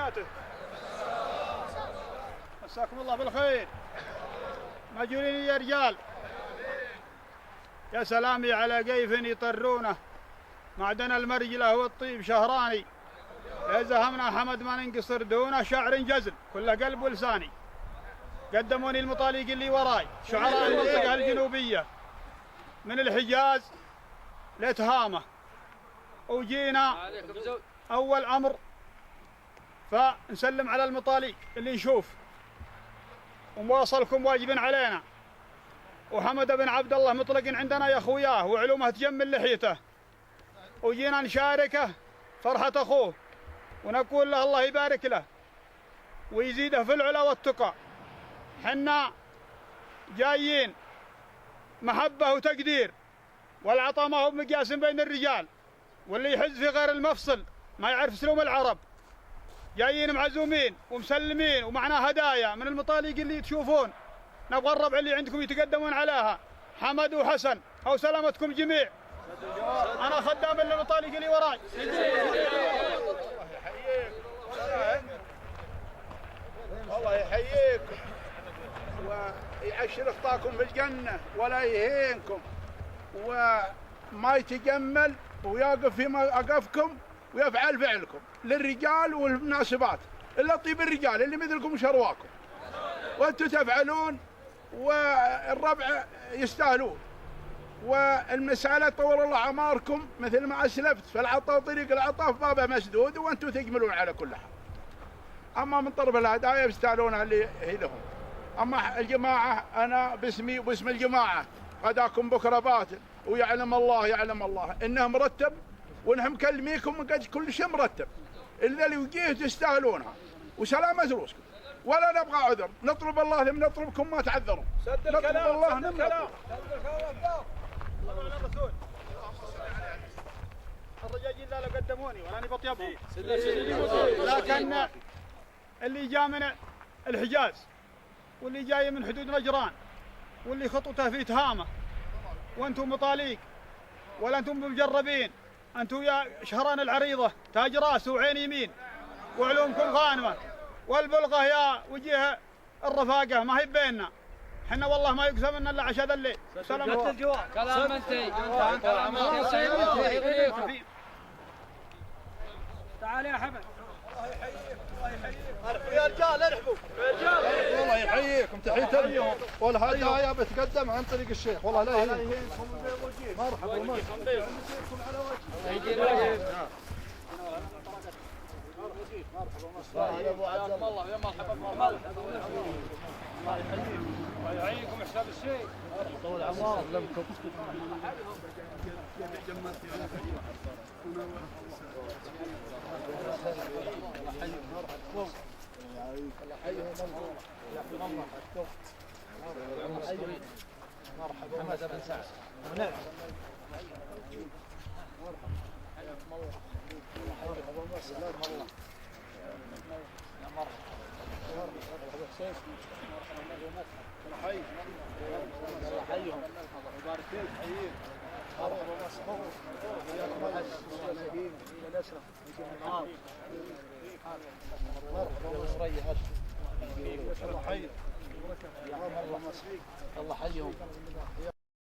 وبركاته. مساكم الله بالخير. مجولين يا رجال. يا سلامي على قيف يطرونه معدن المرجلة والطيب شهراني. يا زهمنا حمد ما ننقصر دونه شعر جزل كله قلب ولساني. قدموني المطاليق اللي وراي شعراء المنطقة الجنوبية من الحجاز لتهامة، وجينا أول أمر فنسلم على المطاليق اللي نشوف ومواصلكم واجب علينا. وحمد بن عبد الله مطلق عندنا يا أخوياه وعلومه تجمل لحيته، وجينا نشاركه فرحة أخوه ونقول له الله يبارك له ويزيده في العلا والتقى. حنا جايين محبة وتقدير، والعطاء ما هو بمقياس بين الرجال، واللي يحز في غير المفصل ما يعرف سلوم العرب. جايين معزومين ومسلمين ومعنا هدايا من المطاليق اللي تشوفون. نبغى الربع اللي عندكم يتقدمون عليها حمد وحسن أو سلامتكم جميع. أنا خدام المطاليق اللي وراي. الله يحييكم ويعشر اخطاكم في الجنة ولا يهينكم وما يتجمل ويقف فيما أقفكم ويفعل فعلكم للرجال والمناسبات إلا طيب الرجال اللي مثلكم شرواكم وأنتم تفعلون والربع يستاهلون. والمسألة طول الله عماركم مثل ما أسلفت، فالعطاء طريق العطاء في بابه مسدود وأنتم تجملون على كل حال. أما من طرف الهدايا يستاهلونها اللي هي لهم. أما الجماعة أنا باسمي وباسم الجماعة غداكم بكرة باطل، ويعلم الله إنه مرتب، ونحن مكلميكم من قد كل شيء مرتب. اللي يجيه تستاهلونها وسلامة رؤوسكم ولا نبغى عذر. نطلب الله لم نطلبكم ما تعذروا. سد الكلام الله سد الكلام. الله على الرسول. الرجاجين لا قدموني ولا أنا بطيبهم، لكن اللي جاء من الحجاز واللي جاي من حدود نجران واللي خطوته في تهامة وانتم مطاليق ولا انتم مجربين، انتم يا شهران العريضة تاج راس وعين يمين وعلومكم غانمة، والبلغة يا وجيه الرفاقة ما هي بيننا. حنا والله ما يقسم لنا الا عشاء الليل. سلام الجواب. كلام انتي. تعال يا حمد. الله يحييك الله يحييك يا رجال ارحبوا يا رجال. الله يحييكم تحية والهدايا بتقدم عن طريق الشيخ. والله لا يهينكم. مرحبا ومرحبا. الله يا مرحبا الله يحييكم ويعينكم حساب الشيء. طول عمركم. سلمكم. مرحبا محمد بن سعد. نعم. الله حيهم.